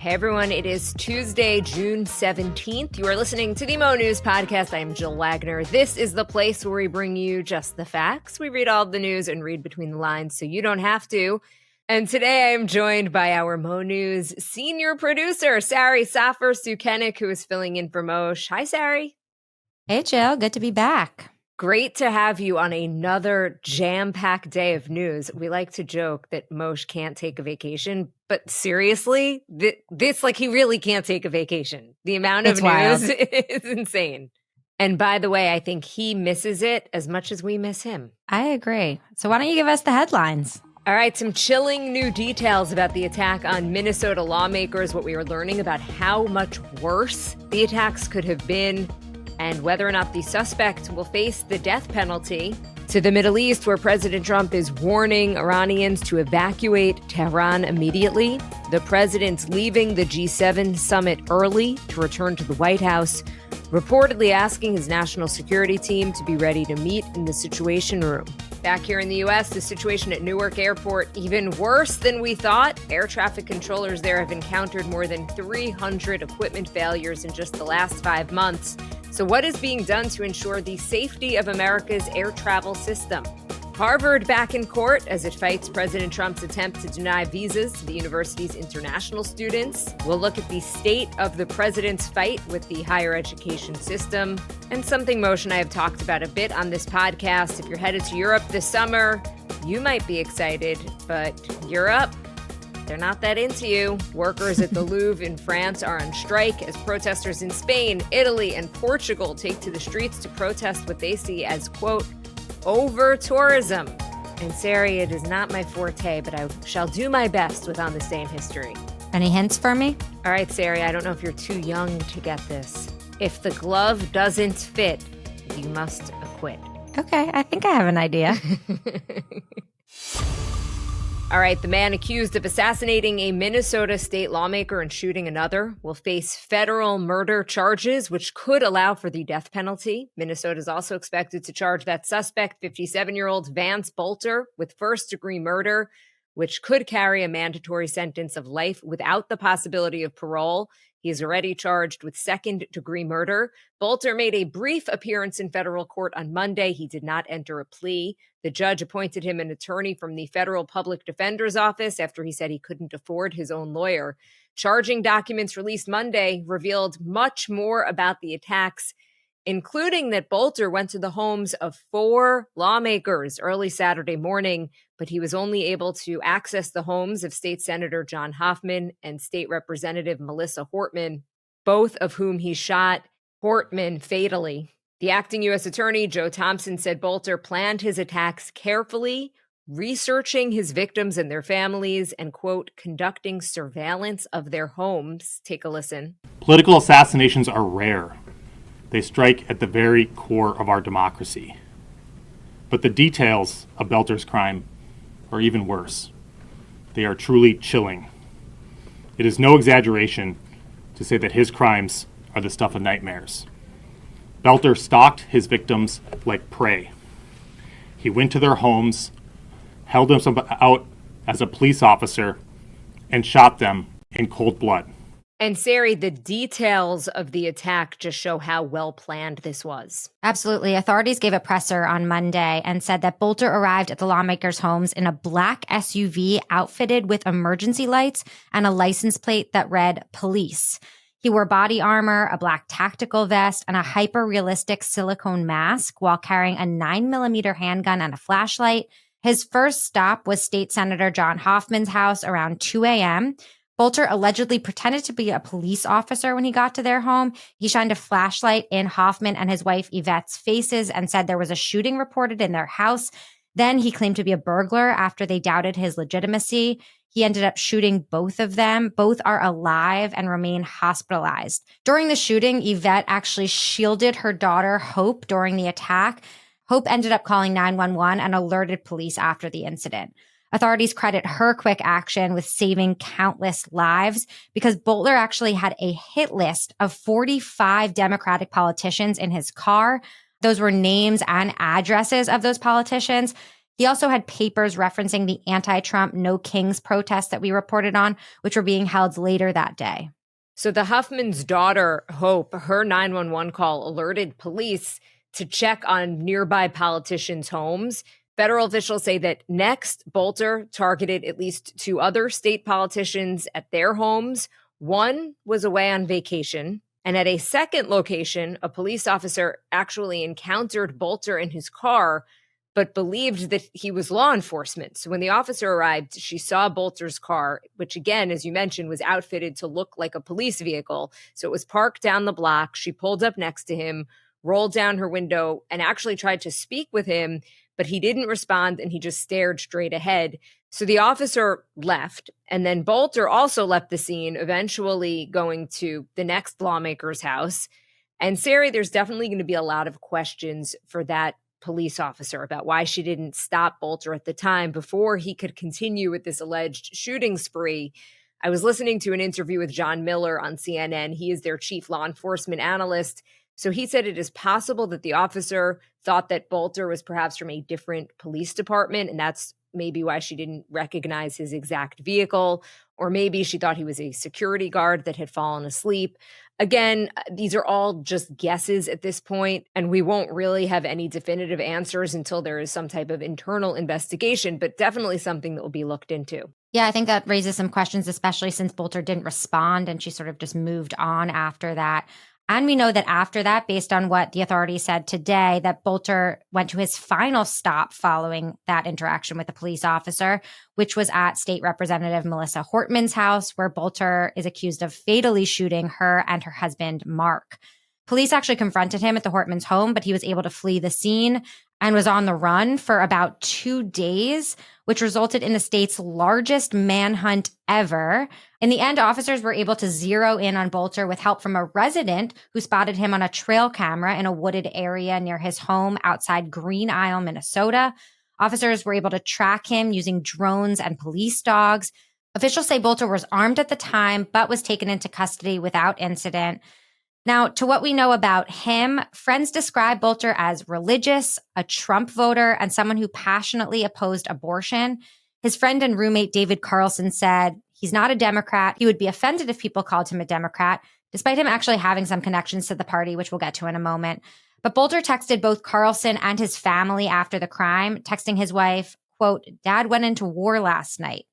Hey everyone, it is Tuesday, June 17th. You are listening to the Mo News Podcast. I am Jill Wagner. This is the place where we bring you just the facts. We read all the news and read between the lines so you don't have to. And today I am joined by our Mo News senior producer, Sari Safar-Sukenik, who is filling in for Moshe. Hi, Sari. Hey, Jill. Good to be back. Great to have you on another jam-packed day of news. We like to joke that Moshe can't take a vacation, but seriously, this like he really can't take a vacation. The amount of news is insane. And by the way, I think he misses it as much as we miss him. I agree. So why don't you give us the headlines? All right, some chilling new details about the attack on Minnesota lawmakers, what we are learning about how much worse the attacks could have been, and whether or not the suspect will face the death penalty. To the Middle East, where President Trump is warning Iranians to evacuate Tehran immediately. The president's leaving the G7 summit early to return to the White House, reportedly asking his national security team to be ready to meet in the Situation Room. Back here in the U.S., the situation at Newark Airport even worse than we thought. Air traffic controllers there have encountered more than 300 equipment failures in just the last 5 months. So what is being done to ensure the safety of America's air travel system? Harvard back in court as it fights President Trump's attempt to deny visas to the university's international students. We'll look at the state of the president's fight with the higher education system, and something Moshe and I have talked about a bit on this podcast. If you're headed to Europe this summer, you might be excited, but Europe, they're not that into you. Workers at the Louvre in France are on strike as protesters in Spain, Italy, and Portugal take to the streets to protest what they see as, quote, Overtourism. And Sari, it is not my forte, but I shall do my best with On This Day in History. Any hints for me? All right, Sari, I don't know if you're too young to get this. If the glove doesn't fit, you must acquit. Okay, I think I have an idea. All right, the man accused of assassinating a Minnesota state lawmaker and shooting another will face federal murder charges, which could allow for the death penalty. Minnesota is also expected to charge that suspect, 57-year-old Vance Bolter, with first-degree murder, which could carry a mandatory sentence of life without the possibility of parole. He is already charged with second-degree murder. Bolter made a brief appearance in federal court on Monday. He did not enter a plea. The judge appointed him an attorney from the Federal Public Defender's Office after he said he couldn't afford his own lawyer. Charging documents released Monday revealed much more about the attacks, including that Bolter went to the homes of 4 lawmakers early Saturday morning, but he was only able to access the homes of State Senator John Hoffman and State Representative Melissa Hortman, both of whom he shot, Hortman fatally. The acting U.S. Attorney, Joe Thompson, said Bolter planned his attacks carefully, researching his victims and their families, and, quote, conducting surveillance of their homes. Take a listen. Political assassinations are rare. They strike at the very core of our democracy. But the details of Bolter's crime are even worse. They are truly chilling. It is no exaggeration to say that his crimes are the stuff of nightmares. Bolter stalked his victims like prey. He went to their homes, held them out as a police officer, and shot them in cold blood. And Sari, the details of the attack just show how well planned this was. Absolutely. Authorities gave a presser on Monday and said that Bolter arrived at the lawmakers' homes in a black SUV outfitted with emergency lights and a license plate that read police. He wore body armor, a black tactical vest, and a hyper-realistic silicone mask while carrying a 9mm handgun and a flashlight. His first stop was State Senator John Hoffman's house around 2 a.m., Bolter allegedly pretended to be a police officer when he got to their home. He shined a flashlight in Hoffman and his wife Yvette's faces and said there was a shooting reported in their house. Then he claimed to be a burglar after they doubted his legitimacy. He ended up shooting both of them. Both are alive and remain hospitalized. During the shooting, Yvette actually shielded her daughter, Hope, during the attack. Hope ended up calling 911 and alerted police after the incident. Authorities credit her quick action with saving countless lives because Bolter actually had a hit list of 45 Democratic politicians in his car. Those were names and addresses of those politicians. He also had papers referencing the anti-Trump No Kings protest that we reported on, which were being held later that day. So the Huffman's daughter, Hope, her 911 call alerted police to check on nearby politicians' homes. Federal officials say that next, Bolter targeted at least 2 other state politicians at their homes. One was away on vacation. And at a second location, a police officer actually encountered Bolter in his car, but believed that he was law enforcement. So when the officer arrived, she saw Bolter's car, which again, as you mentioned, was outfitted to look like a police vehicle. So it was parked down the block. She pulled up next to him, rolled down her window, and actually tried to speak with him, but he didn't respond and he just stared straight ahead. So the officer left, and then Bolter also left the scene, eventually going to the next lawmaker's house. And Sari, there's definitely going to be a lot of questions for that police officer about why she didn't stop Bolter at the time before he could continue with this alleged shooting spree. I was listening to an interview with John Miller on CNN. He is their chief law enforcement analyst. So he said it is possible that the officer thought that Bolter was perhaps from a different police department, and that's maybe why she didn't recognize his exact vehicle, or maybe she thought he was a security guard that had fallen asleep. Again, these are all just guesses at this point, and we won't really have any definitive answers until there is some type of internal investigation, but definitely something that will be looked into. Yeah, I think that raises some questions, especially since Bolter didn't respond and she sort of just moved on after that. And we know that after that, based on what the authorities said today, that Bolter went to his final stop following that interaction with the police officer, which was at State Representative Melissa Hortman's house, where Bolter is accused of fatally shooting her and her husband, Mark. Police actually confronted him at the Hortman's home, but he was able to flee the scene and was on the run for about 2 days, which resulted in the state's largest manhunt ever. In the end, officers were able to zero in on Bolter with help from a resident who spotted him on a trail camera in a wooded area near his home outside Green Isle, Minnesota. Officers were able to track him using drones and police dogs. Officials say Bolter was armed at the time, but was taken into custody without incident. Now, to what we know about him, friends describe Bolter as religious, a Trump voter, and someone who passionately opposed abortion. His friend and roommate David Carlson said he's not a Democrat. He would be offended if people called him a Democrat, despite him actually having some connections to the party, which we'll get to in a moment. But Bolter texted both Carlson and his family after the crime, texting his wife, quote, "Dad went into war last night."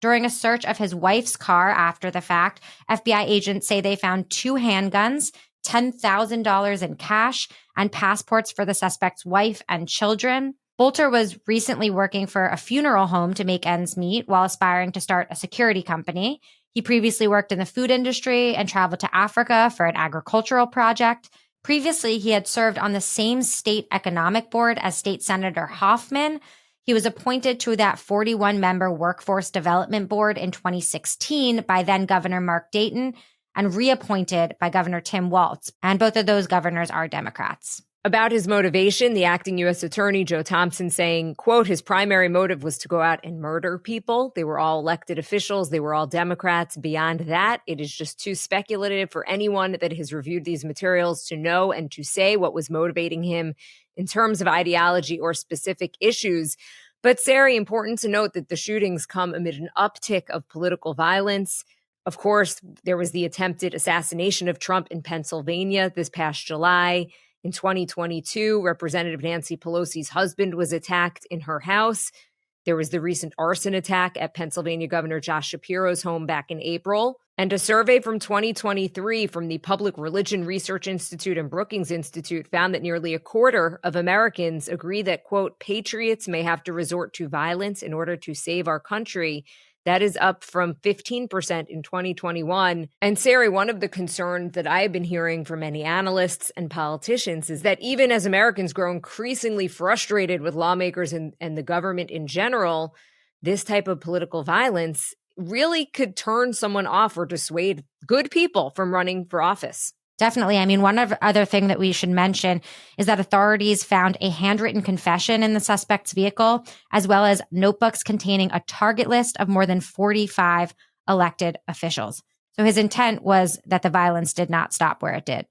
During a search of his wife's car after the fact, FBI agents say they found 2 handguns, $10,000 in cash, and passports for the suspect's wife and children. Bolter was recently working for a funeral home to make ends meet while aspiring to start a security company. He previously worked in the food industry and traveled to Africa for an agricultural project. Previously, he had served on the same state economic board as State Senator Hoffman. He was appointed to that 41-member Workforce Development Board in 2016 by then Governor Mark Dayton and reappointed by Governor Tim Walz. And both of those governors are Democrats. About his motivation, the acting U.S. Attorney Joe Thompson saying, quote, his primary motive was to go out and murder people. They were all elected officials. They were all Democrats. Beyond that, it is just too speculative for anyone that has reviewed these materials to know and to say what was motivating him in terms of ideology or specific issues. But, Sari, important to note that the shootings come amid an uptick of political violence. Of course, there was the attempted assassination of Trump in Pennsylvania this past July. In 2022, Representative Nancy Pelosi's husband was attacked in her house. There was the recent arson attack at Pennsylvania Governor Josh Shapiro's home back in April. And a survey from 2023 from the Public Religion Research Institute and Brookings Institute found that nearly a quarter of Americans agree that, quote, patriots may have to resort to violence in order to save our country. That is up from 15% in 2021. And Sari, one of the concerns that I've been hearing from many analysts and politicians is that even as Americans grow increasingly frustrated with lawmakers and the government in general, this type of political violence really could turn someone off or dissuade good people from running for office. Definitely. I mean, one other thing that we should mention is that authorities found a handwritten confession in the suspect's vehicle, as well as notebooks containing a target list of more than 45 elected officials. So his intent was that the violence did not stop where it did.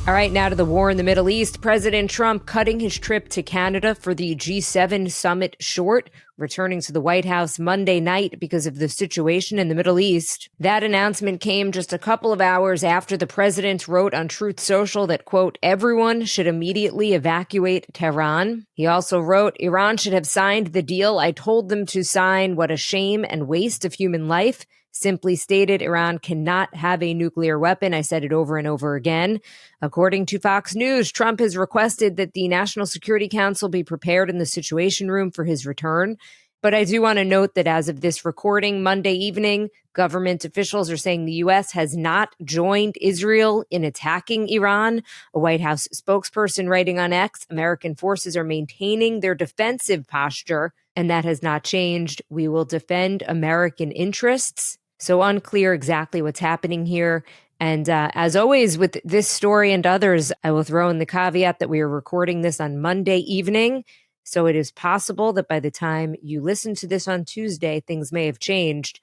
All right, now to the war in the Middle East. President Trump cutting his trip to Canada for the G7 summit short, returning to the White House Monday night because of the situation in the Middle East. That announcement came just a couple of hours after the president wrote on Truth Social that, quote, everyone should immediately evacuate Tehran. He also wrote, Iran should have signed the deal I told them to sign. What a shame and waste of human life. Simply stated, Iran cannot have a nuclear weapon. I said it over and over again. According to Fox News, Trump has requested that the National Security Council be prepared in the Situation Room for his return. But I do want to note that as of this recording, Monday evening, government officials are saying the U.S. has not joined Israel in attacking Iran. A White House spokesperson writing on X, American forces are maintaining their defensive posture, and that has not changed. We will defend American interests. So unclear exactly what's happening here. And as always, with this story and others, I will throw in the caveat that we are recording this on Monday evening. So it is possible that by the time you listen to this on Tuesday, things may have changed.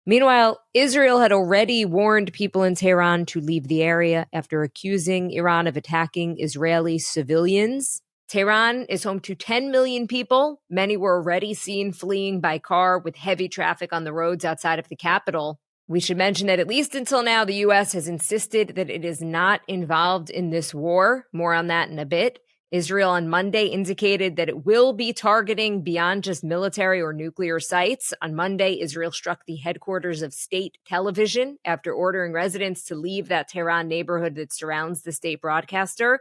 Meanwhile, Israel had already warned people in Tehran to leave the area after accusing Iran of attacking Israeli civilians. Tehran is home to 10 million people. Many were already seen fleeing by car with heavy traffic on the roads outside of the capital. We should mention that at least until now, the U.S. has insisted that it is not involved in this war. More on that in a bit. Israel on Monday indicated that it will be targeting beyond just military or nuclear sites. On Monday, Israel struck the headquarters of state television after ordering residents to leave that Tehran neighborhood that surrounds the state broadcaster.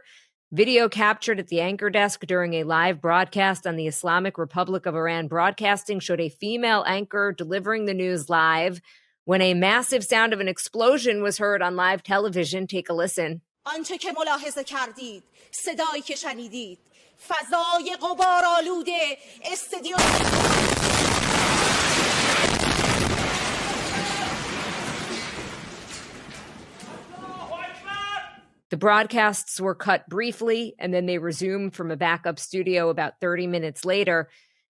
Video captured at the anchor desk during a live broadcast on the Islamic Republic of Iran Broadcasting showed a female anchor delivering the news live when a massive sound of an explosion was heard on live television. Take a listen. آنچه که ملاحظه کردید صدایی که شنیدید فضای غبارآلوده استادیوم The broadcasts were cut briefly, and then they resumed from a backup studio about 30 minutes later.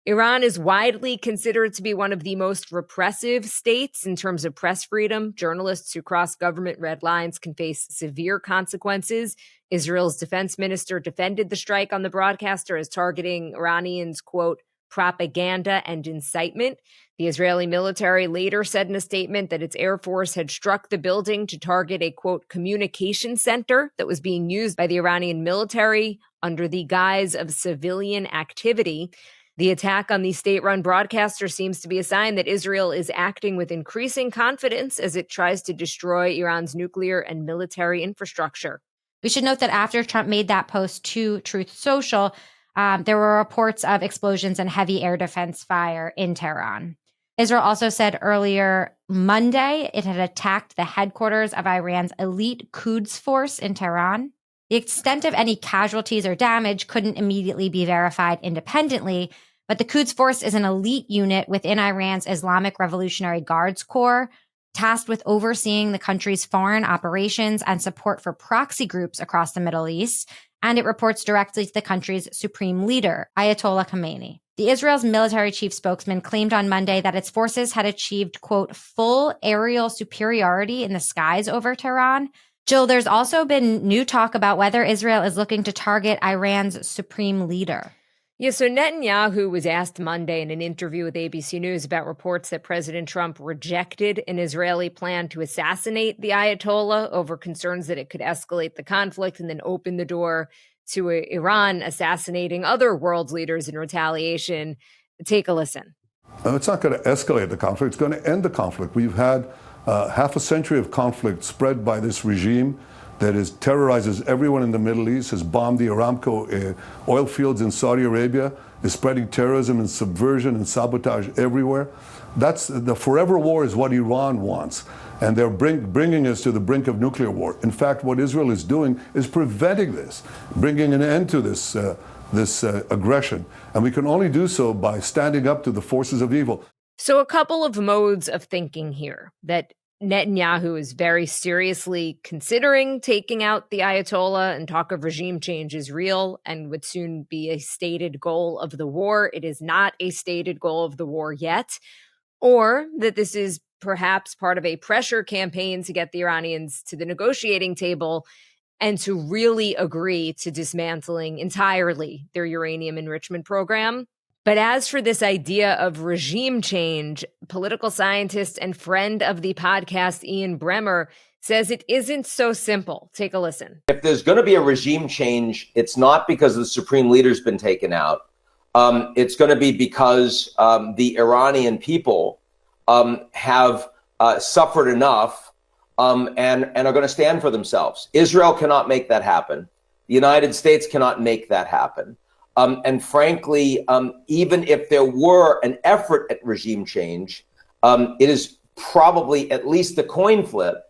Iran is widely considered to be one of the most repressive states in terms of press freedom. Journalists who cross government red lines can face severe consequences. Israel's defense minister defended the strike on the broadcaster as targeting Iranians, quote, propaganda and incitement. The Israeli military later said in a statement that its Air Force had struck the building to target a, quote, communication center that was being used by the Iranian military under the guise of civilian activity. The attack on the state-run broadcaster seems to be a sign that Israel is acting with increasing confidence as it tries to destroy Iran's nuclear and military infrastructure. We should note that after Trump made that post to Truth Social, there were reports of explosions and heavy air defense fire in Tehran. Israel also said earlier Monday it had attacked the headquarters of Iran's elite Quds force in Tehran. The extent of any casualties or damage couldn't immediately be verified independently, but the Quds Force is an elite unit within Iran's Islamic Revolutionary Guards Corps, tasked with overseeing the country's foreign operations and support for proxy groups across the Middle East, and it reports directly to the country's supreme leader, Ayatollah Khamenei. The Israel's military chief spokesman claimed on Monday that its forces had achieved, quote, full aerial superiority in the skies over Tehran. Jill, there's also been new talk about whether Israel is looking to target Iran's supreme leader. Yeah, so Netanyahu was asked Monday in an interview with ABC News about reports that President Trump rejected an Israeli plan to assassinate the Ayatollah over concerns that it could escalate the conflict and then open the door to Iran assassinating other world leaders in retaliation. Take a listen. It's not going to escalate the conflict. It's going to end the conflict. We've had half a century of conflict spread by this regime that terrorizes everyone in the Middle East, has bombed the Aramco oil fields in Saudi Arabia, is spreading terrorism and subversion and sabotage everywhere. That's the forever war is what Iran wants. And they're bringing us to the brink of nuclear war. In fact, what Israel is doing is preventing this, bringing an end to this aggression. And we can only do so by standing up to the forces of evil. So a couple of modes of thinking here that Netanyahu is very seriously considering taking out the Ayatollah, and talk of regime change is real and would soon be a stated goal of the war. It is not a stated goal of the war yet. Or that this is perhaps part of a pressure campaign to get the Iranians to the negotiating table. and to really agree to dismantling entirely their uranium enrichment program. But as for this idea of regime change, political scientist and friend of the podcast, Ian Bremmer, says it isn't so simple. Take a listen. If there's going to be a regime change, it's not because the supreme leader's been taken out. It's going to be because the Iranian people have suffered enough and are going to stand for themselves. Israel cannot make that happen. The United States cannot make that happen. And frankly, even if there were an effort at regime change, it is probably at least a coin flip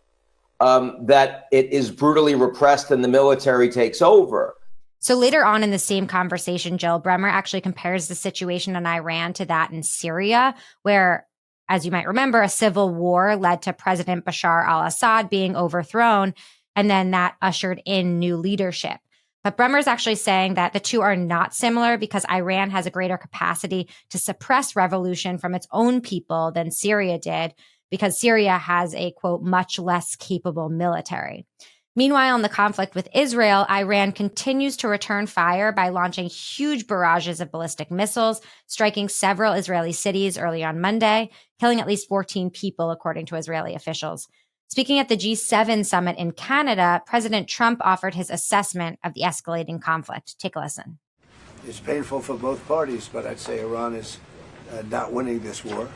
that it is brutally repressed and the military takes over. So later on in the same conversation, Jill, Bremmer actually compares the situation in Iran to that in Syria, where, as you might remember, a civil war led to President Bashar al-Assad being overthrown, and then that ushered in new leadership. But Bremmer is actually saying that the two are not similar because Iran has a greater capacity to suppress revolution from its own people than Syria did, because Syria has a, quote, much less capable military. Meanwhile, in the conflict with Israel, Iran continues to return fire by launching huge barrages of ballistic missiles, striking several Israeli cities early on Monday, killing at least 14 people, according to Israeli officials. Speaking at the G7 summit in Canada, President Trump offered his assessment of the escalating conflict. Take a listen. It's painful for both parties, but I'd say Iran is not winning this war.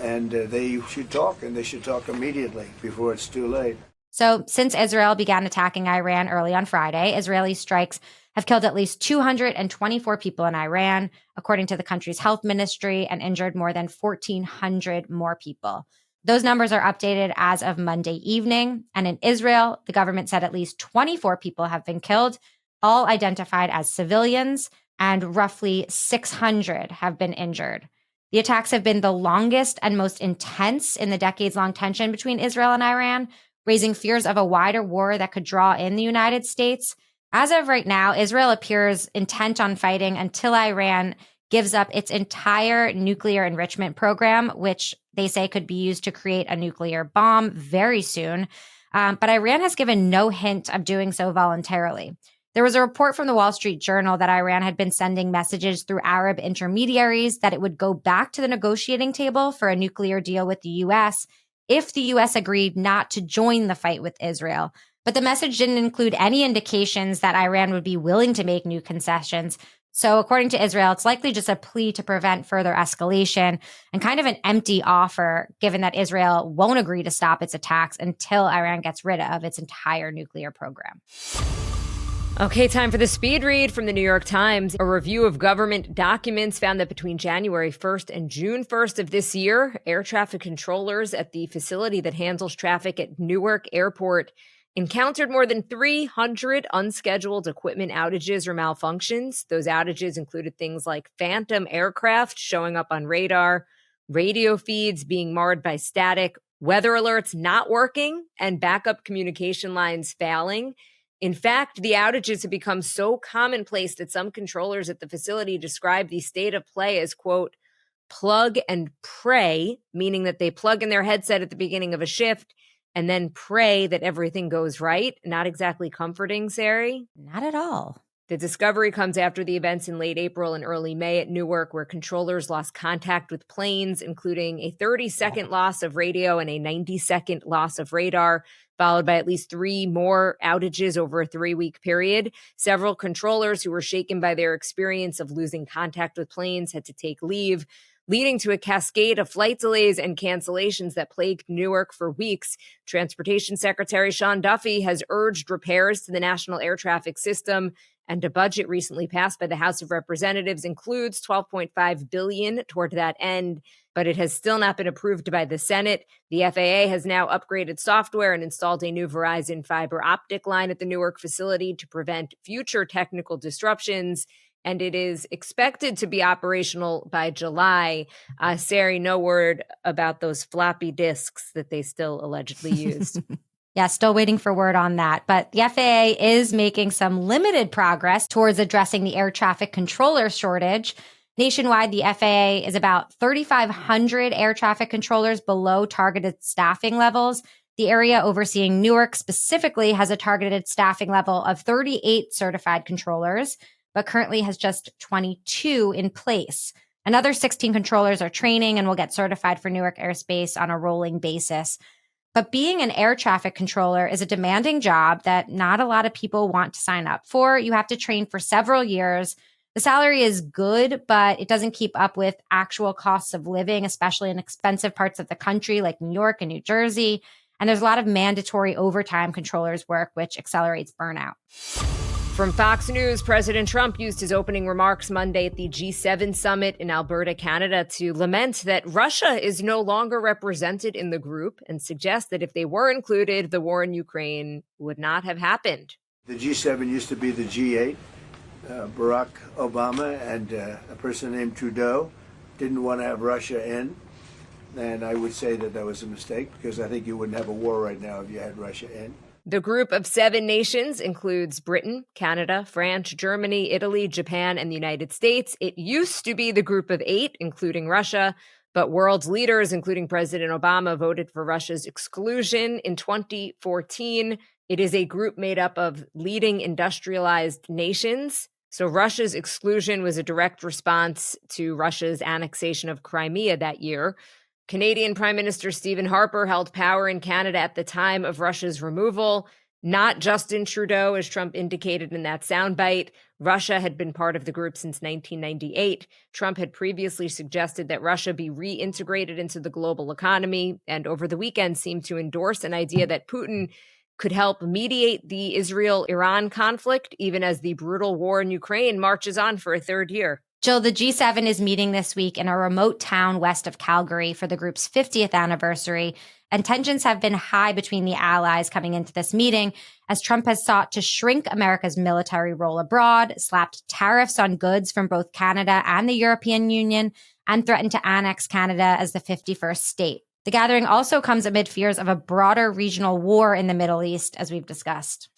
And they should talk, and they should talk immediately before it's too late. So since Israel began attacking Iran early on Friday, Israeli strikes have killed at least 224 people in Iran, according to the country's health ministry, and injured more than 1,400 more people. Those numbers are updated as of Monday evening. And in Israel, the government said at least 24 people have been killed, all identified as civilians, and roughly 600 have been injured. The attacks have been the longest and most intense in the decades-long tension between Israel and Iran, raising fears of a wider war that could draw in the United States. As of right now, Israel appears intent on fighting until Iran gives up its entire nuclear enrichment program, which they say could be used to create a nuclear bomb very soon. But Iran has given no hint of doing so voluntarily. There was a report from the Wall Street Journal that Iran had been sending messages through Arab intermediaries that it would go back to the negotiating table for a nuclear deal with the U.S. if the U.S. agreed not to join the fight with Israel. But the message didn't include any indications that Iran would be willing to make new concessions. So according to Israel, it's likely just a plea to prevent further escalation and kind of an empty offer, given that Israel won't agree to stop its attacks until Iran gets rid of its entire nuclear program. Okay, time for the speed read from the New York Times. A review of government documents found that between January 1st and June 1st of this year, air traffic controllers at the facility that handles traffic at Newark Airport encountered more than 300 unscheduled equipment outages or malfunctions. Those outages included things like phantom aircraft showing up on radar, radio feeds being marred by static, weather alerts not working, and backup communication lines failing. In fact, the outages have become so commonplace that some controllers at the facility describe the state of play as, quote, plug and pray, meaning that they plug in their headset at the beginning of a shift and then pray that everything goes right. Not exactly comforting, Sari. Not at all. The discovery comes after the events in late April and early May at Newark, where controllers lost contact with planes, including a 30-second loss of radio and a 90-second loss of radar, followed by at least 3 more outages over a 3-week period. Several controllers who were shaken by their experience of losing contact with planes had to take leave, leading to a cascade of flight delays and cancellations that plagued Newark for weeks. Transportation Secretary Sean Duffy has urged repairs to the national air traffic system, and a budget recently passed by the House of Representatives includes $12.5 billion toward that end, but it has still not been approved by the Senate. The FAA has now upgraded software and installed a new Verizon fiber optic line at the Newark facility to prevent future technical disruptions, and it is expected to be operational by July. Sari, no word about those floppy disks that they still allegedly used. Yeah, still waiting for word on that. But the FAA is making some limited progress towards addressing the air traffic controller shortage. Nationwide, the FAA is about 3,500 air traffic controllers below targeted staffing levels. The area overseeing Newark specifically has a targeted staffing level of 38 certified controllers, but currently has just 22 in place. Another 16 controllers are training and will get certified for Newark airspace on a rolling basis. But being an air traffic controller is a demanding job that not a lot of people want to sign up for. You have to train for several years. The salary is good, but it doesn't keep up with actual costs of living, especially in expensive parts of the country like New York and New Jersey. And there's a lot of mandatory overtime controllers work, which accelerates burnout. From Fox News, President Trump used his opening remarks Monday at the G7 summit in Alberta, Canada, to lament that Russia is no longer represented in the group and suggest that if they were included, the war in Ukraine would not have happened. The G7 used to be the G8. Barack Obama and a person named Trudeau didn't want to have Russia in. And I would say that that was a mistake because I think you wouldn't have a war right now if you had Russia in. The group of 7 nations includes Britain, Canada, France, Germany, Italy, Japan, and the United States. It used to be the group of 8, including Russia, but world's leaders, including President Obama, voted for Russia's exclusion in 2014. It is a group made up of leading industrialized nations. So Russia's exclusion was a direct response to Russia's annexation of Crimea that year. Canadian Prime Minister Stephen Harper held power in Canada at the time of Russia's removal. Not Justin Trudeau, as Trump indicated in that soundbite. Russia had been part of the group since 1998. Trump had previously suggested that Russia be reintegrated into the global economy, and over the weekend seemed to endorse an idea that Putin could help mediate the Israel-Iran conflict, even as the brutal war in Ukraine marches on for a third year. Jill, the G7 is meeting this week in a remote town west of Calgary for the group's 50th anniversary, and tensions have been high between the allies coming into this meeting as Trump has sought to shrink America's military role abroad, slapped tariffs on goods from both Canada and the European Union, and threatened to annex Canada as the 51st state. The gathering also comes amid fears of a broader regional war in the Middle East, as we've discussed.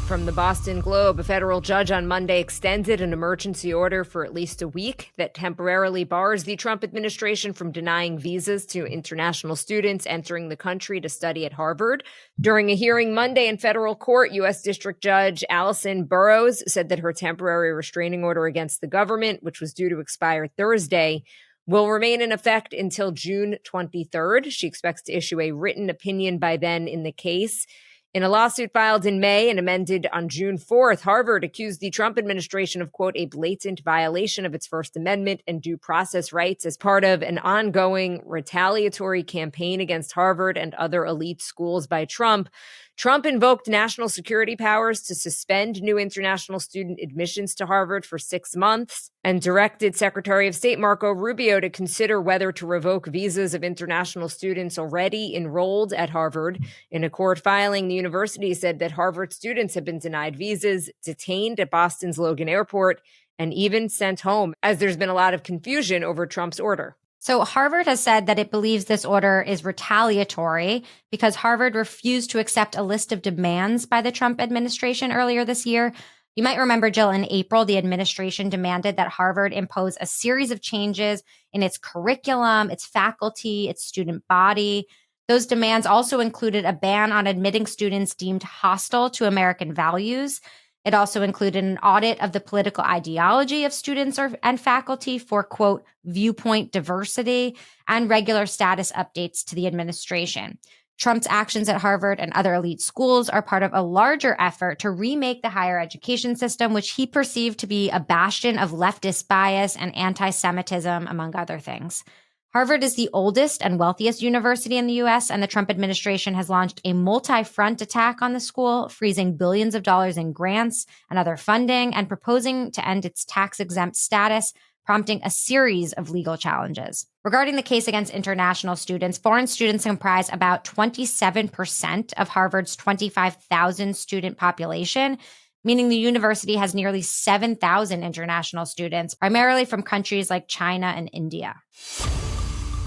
From the Boston Globe, a federal judge on Monday extended an emergency order for at least a week that temporarily bars the Trump administration from denying visas to international students entering the country to study at Harvard. During a hearing Monday in federal court, U.S. District Judge Allison Burroughs said that her temporary restraining order against the government, which was due to expire Thursday, will remain in effect until June 23rd. She expects to issue a written opinion by then in the case. In a lawsuit filed in May and amended on June 4th, Harvard accused the Trump administration of, quote, a blatant violation of its First Amendment and due process rights as part of an ongoing retaliatory campaign against Harvard and other elite schools by Trump. Trump invoked national security powers to suspend new international student admissions to Harvard for 6 months and directed Secretary of State Marco Rubio to consider whether to revoke visas of international students already enrolled at Harvard. In a court filing, the university said that Harvard students have been denied visas, detained at Boston's Logan Airport, and even sent home, as there's been a lot of confusion over Trump's order. So Harvard has said that it believes this order is retaliatory because Harvard refused to accept a list of demands by the Trump administration earlier this year. You might remember, Jill, in April, the administration demanded that Harvard impose a series of changes in its curriculum, its faculty, its student body. Those demands also included a ban on admitting students deemed hostile to American values. It also included an audit of the political ideology of students and faculty for, quote, viewpoint diversity, and regular status updates to the administration. Trump's actions at Harvard and other elite schools are part of a larger effort to remake the higher education system, which he perceived to be a bastion of leftist bias and anti-Semitism, among other things. Harvard is the oldest and wealthiest university in the U.S., and the Trump administration has launched a multi-front attack on the school, freezing billions of dollars in grants and other funding and proposing to end its tax-exempt status, prompting a series of legal challenges. Regarding the case against international students, foreign students comprise about 27% of Harvard's 25,000 student population, meaning the university has nearly 7,000 international students, primarily from countries like China and India.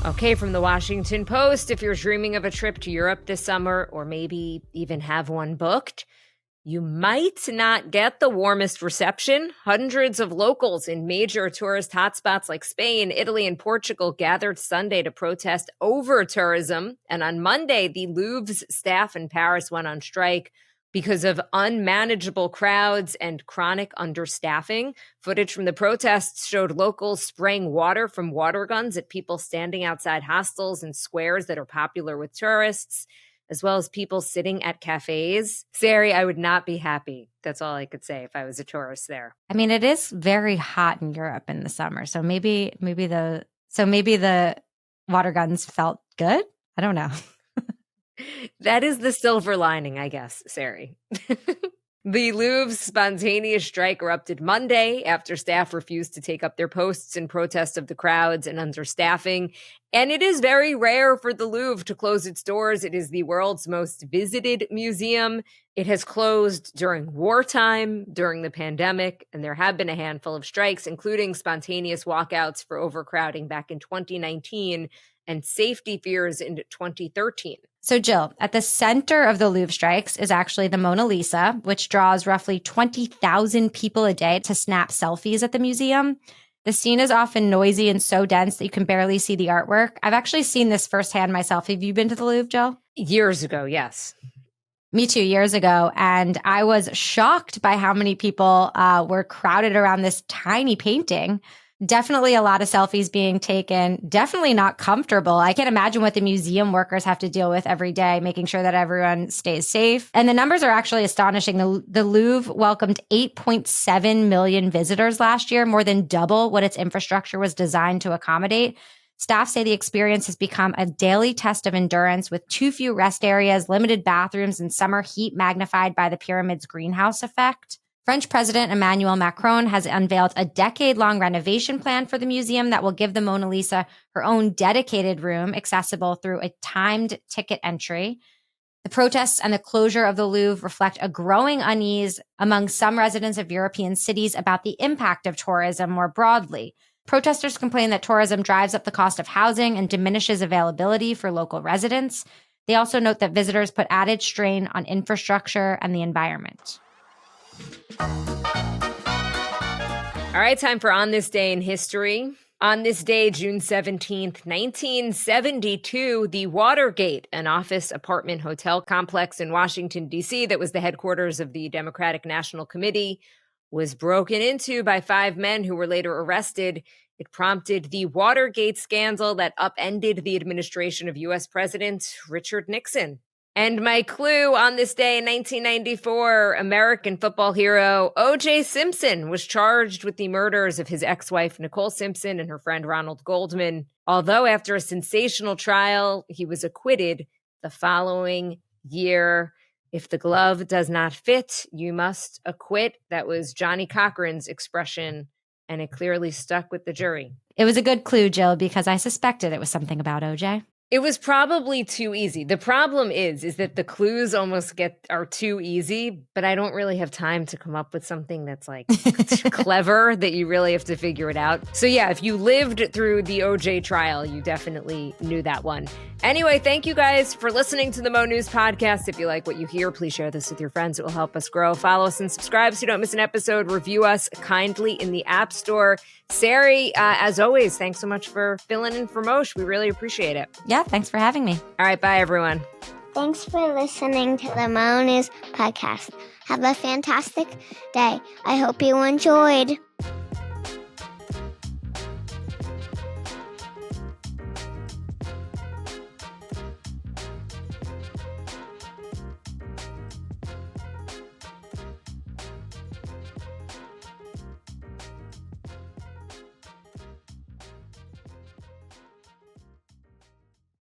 Okay, from the Washington Post, if you're dreaming of a trip to Europe this summer, or maybe even have one booked, You might not get the warmest reception. Hundreds of locals in major tourist hotspots like Spain, Italy, and Portugal gathered Sunday to protest over-tourism. And on Monday, the Louvre's staff in Paris went on strike because of unmanageable crowds and chronic understaffing. Footage from the protests showed locals spraying water from water guns at people standing outside hostels and squares that are popular with tourists, as well as people sitting at cafes. Sari, I would not be happy. That's all I could say if I was a tourist there. I mean, it is very hot in Europe in the summer, so maybe the water guns felt good. I don't know. That is the silver lining, I guess, Sari. The Louvre's spontaneous strike erupted Monday after staff refused to take up their posts in protest of the crowds and understaffing. And it is very rare for the Louvre to close its doors. It is the world's most visited museum. It has closed during wartime, during the pandemic, and there have been a handful of strikes, including spontaneous walkouts for overcrowding back in 2019 and safety fears in 2013. So, Jill, at the center of the Louvre strikes is actually the Mona Lisa, which draws roughly 20,000 people a day to snap selfies at the museum. The scene is often noisy and so dense that you can barely see the artwork. I've actually seen this firsthand myself. Have you been to the Louvre, Jill? Years ago, yes. Me too, years ago. And I was shocked by how many people were crowded around this tiny painting. Definitely a lot of selfies being taken. Definitely not comfortable. I can't imagine what the museum workers have to deal with every day, making sure that everyone stays safe. And the numbers are actually astonishing. The Louvre welcomed 8.7 million visitors last year, more than double what its infrastructure was designed to accommodate. Staff say the experience has become a daily test of endurance with too few rest areas, limited bathrooms, and summer heat magnified by the pyramid's greenhouse effect. French President Emmanuel Macron has unveiled a decade-long renovation plan for the museum that will give the Mona Lisa her own dedicated room accessible through a timed ticket entry. The protests and the closure of the Louvre reflect a growing unease among some residents of European cities about the impact of tourism more broadly. Protesters complain that tourism drives up the cost of housing and diminishes availability for local residents. They also note that visitors put added strain on infrastructure and the environment. All right, time for On This Day in History. On this day, June 17th, 1972, the Watergate, an office, apartment, hotel complex in Washington, D.C. that was the headquarters of the Democratic National Committee, was broken into by 5 men who were later arrested. It prompted the Watergate scandal that upended the administration of U.S. President Richard Nixon. And my clue on this day in 1994, American football hero O.J. Simpson was charged with the murders of his ex-wife Nicole Simpson and her friend Ronald Goldman. Although after a sensational trial, he was acquitted the following year. If the glove does not fit, you must acquit. That was Johnny Cochran's expression, and it clearly stuck with the jury. It was a good clue, Jill, because I suspected it was something about OJ. It was probably too easy. The problem is that the clues almost are too easy, but I don't really have time to come up with something that's like clever that you really have to figure it out. So yeah, if you lived through the OJ trial, you definitely knew that one. Anyway, thank you guys for listening to the Mo News Podcast. If you like what you hear, please share this with your friends. It will help us grow. Follow us and subscribe so you don't miss an episode. Review us kindly in the App Store. Sari, as always, thanks so much for filling in for Moshe. We really appreciate it. Yeah, thanks for having me. All right, bye, everyone. Thanks for listening to the Mo News Podcast. Have a fantastic day. I hope you enjoyed.